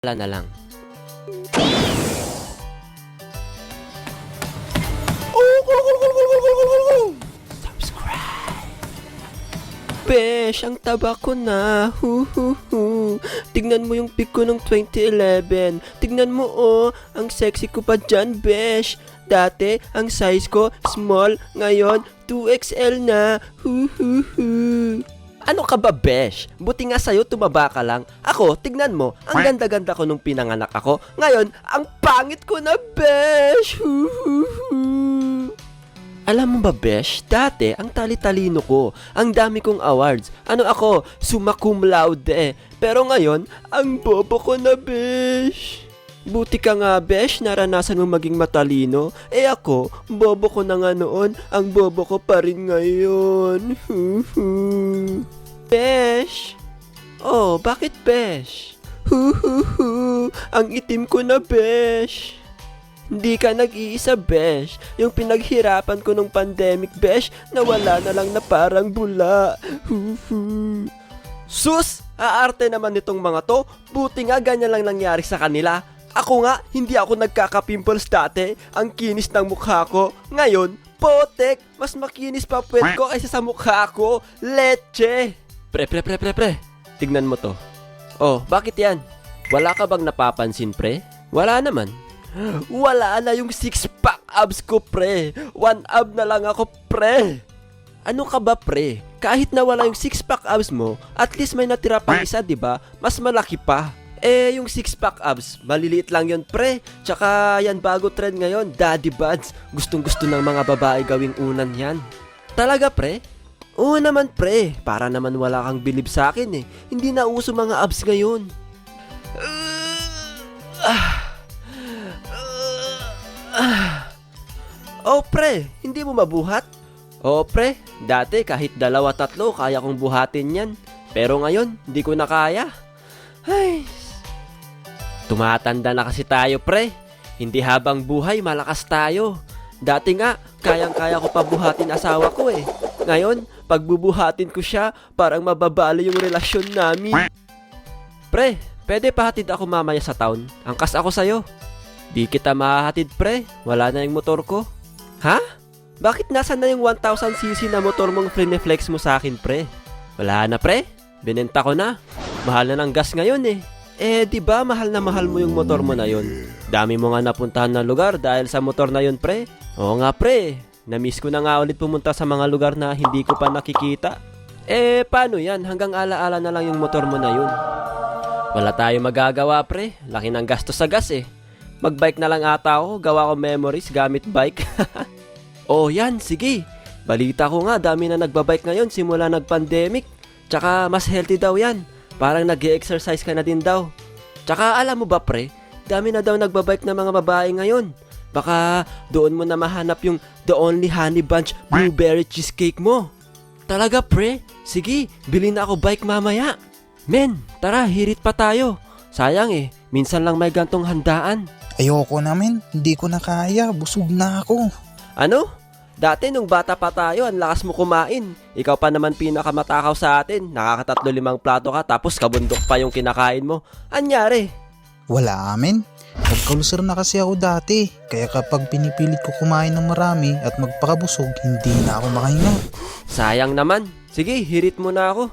Wala na lang. Subscribe! Besh, ang taba ko na. Tignan mo yung pic ko nung 2011. Tignan mo ang sexy ko pa dyan, Besh. Dati, ang size ko, small. Ngayon, 2XL na. Ano ka ba, Besh? Buti nga sa'yo, tumaba ka lang. Ako, tignan mo, ang ganda-ganda ko nung pinanganak ako. Ngayon, ang pangit ko na, Besh! Alam mo ba, Besh? Dati, ang tali-talino ko. Ang dami kong awards. Ano ako? Summa cum laude. Pero ngayon, ang bobo ko na, Besh. Buti ka nga, Besh, naranasan mo maging matalino. Ako, bobo ko na nga noon. Ang bobo ko pa rin ngayon. Besh! Oh, bakit, Besh? Ang itim ko na, Besh. Hindi ka nag-iisa, Besh. Yung pinaghirapan ko nung pandemic, Besh, nawala na lang na parang bula. Sus! Aarte naman nitong mga to. Buti nga ganyan lang nangyari sa kanila. Ako nga, hindi ako nagkaka-pimples dati. Ang kinis ng mukha ko. Ngayon, potek! Mas makinis pa puwet ko kaysa sa mukha ko. Leche! Pre. Tignan mo to. Oh, bakit yan? Wala ka bang napapansin, pre? Wala naman. Wala na yung 6-pack abs ko, pre. 1 ab na lang ako, pre. Ano ka ba, pre? Kahit na wala yung 6-pack abs mo, at least may natira pang isa, diba? Mas malaki pa. Yung 6-pack abs, maliliit lang yun, pre. Tsaka yan bago trend ngayon, daddy buds. Gustong-gusto ng mga babae gawing unan yan. Talaga, pre? Oo naman, pre. Para naman wala kang bilib sa akin eh. Hindi na uso mga abs ngayon. Oh, pre. Hindi mo mabuhat? Oh, pre. Dati kahit 2-3 kaya kong buhatin yan. Pero ngayon, hindi ko na kaya. Ay. Tumatanda na kasi tayo, pre. Hindi habang buhay, malakas tayo. Dati nga, kayang-kaya ko pa buhatin asawa ko eh. Ngayon, pagbubuhatin ko siya, parang mababali yung relasyon namin. Pre, pwede pahatid ako mamaya sa town. Angkas ako sa'yo. Di kita mahahatid, pre. Wala na yung motor ko. Ha? Bakit nasan na yung 1000cc na motor mong flex mo sa akin, pre? Wala na, pre. Binenta ko na. Mahal na ng gas ngayon eh. Di ba mahal na mahal mo yung motor mo na yun? Dami mo nga napuntahan na lugar dahil sa motor na yun, pre. Oo nga, pre. Na-miss ko na nga ulit pumunta sa mga lugar na hindi ko pa nakikita. Paano yan? Hanggang alaala na lang yung motor mo na yun. Wala tayo magagawa, pre. Laki ng gastos sa gas eh. Magbike na lang ata ako. Gawa ko memories gamit bike. Oh, yan. Sige. Balita ko nga, dami na nagbabike ngayon simula nag-pandemic. Tsaka mas healthy daw yan. Parang nag-e-exercise ka na din daw. Tsaka alam mo ba, pre? Dami na daw nagbabike na mga babae ngayon. Baka doon mo na mahanap yung the only honey bunch blueberry cheesecake mo. Talaga, pre? Sige, bilhin na ako bike mamaya. Men, tara, hirit pa tayo. Sayang eh, minsan lang may gantong handaan. Ayoko namin, hindi ko na kaya, busog na ako. Ano? Dati nung bata pa tayo, ang lakas mo kumain. Ikaw pa naman pinakamatakaw sa atin. Nakaka3-5 plato ka, tapos kabundok pa yung kinakain mo. Anyari? Wala amin. Nagkalusar na kasi ako dati. Kaya kapag pinipilit ko kumain ng marami at magpakabusog, hindi na ako makahinga. Sayang naman. Sige, hirit mo na ako.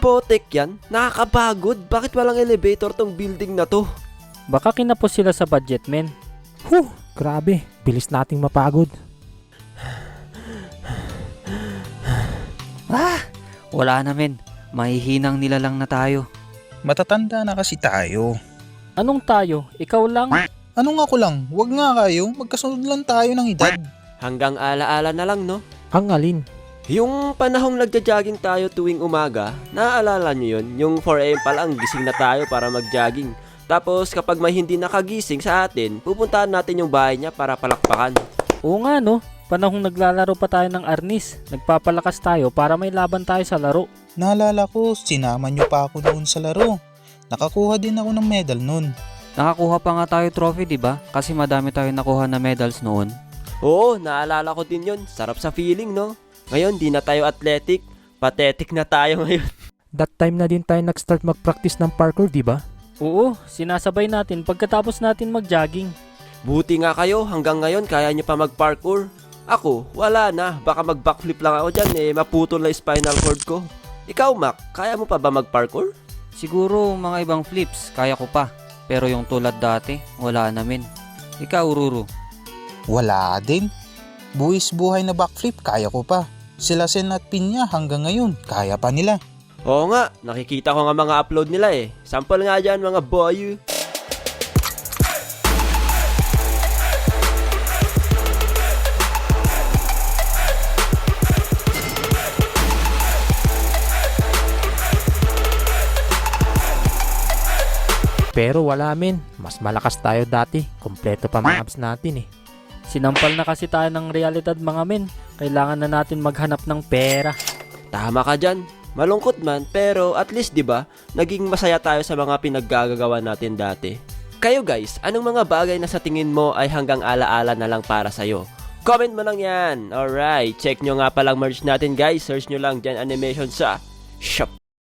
Potek yan. Nakakapagod. Bakit walang elevator tong building na to? Baka kinapos sila sa budget, men. Grabe, bilis nating mapagod. Wala na, men. Mahihinang nilalang na tayo. Matatanda na kasi tayo. Anong tayo? Ikaw lang? Anong ako lang? Wag nga kayo, magkasunod lang tayo ng edad. Hanggang alaala na lang, no? Ang alin? Yung panahong nagja-jogging tayo tuwing umaga, naaalala nyo yun? Yung 4am pa lang, gising na tayo para mag-jogging. Tapos kapag may hindi nakagising sa atin, pupuntahan natin yung bahay niya para palakpakan. Oo nga, no? Panahong naglalaro pa tayo ng arnis. Nagpapalakas tayo para may laban tayo sa laro. Naalala ko, sinama nyo pa ako noon sa laro. Nakakuha din ako ng medal noon. Nakakuha pa nga tayo trophy, di ba? Kasi madami tayo nakuha na medals noon. Oo, naalala ko din yun. Sarap sa feeling, no? Ngayon, di na tayo athletic. Pathetic na tayo ngayon. that time na din tayo nag-start mag-practice ng parkour, di ba? Oo, sinasabay natin pagkatapos natin mag-jogging. Buti nga kayo, hanggang ngayon kaya nyo pa mag-parkour. Ako, wala na. Baka mag-backflip lang ako dyan maputol na yung spinal cord ko. Ikaw, Mac, kaya mo pa ba mag-parkour? Siguro mga ibang flips, kaya ko pa. Pero yung tulad dati, wala namin. Ikaw, Ruru. Wala din. Buwis buhay na backflip, kaya ko pa. Sila Sen at Pinya hanggang ngayon, kaya pa nila. Oo nga, nakikita ko nga mga upload nila Sample nga dyan mga boy. Pero wala men, mas malakas tayo dati. Kompleto pa mga abs natin eh. Sinampal na kasi tayo ng realidad mga men. Kailangan na natin maghanap ng pera. Tama ka dyan. Malungkot man, pero at least 'di ba, naging masaya tayo sa mga pinaggagawa natin dati. Kayo guys, anong mga bagay na sa tingin mo ay hanggang alaala na lang para sa'yo? Comment mo lang yan. Alright, check nyo nga palang merch natin guys. Search nyo lang dyan animation sa shop.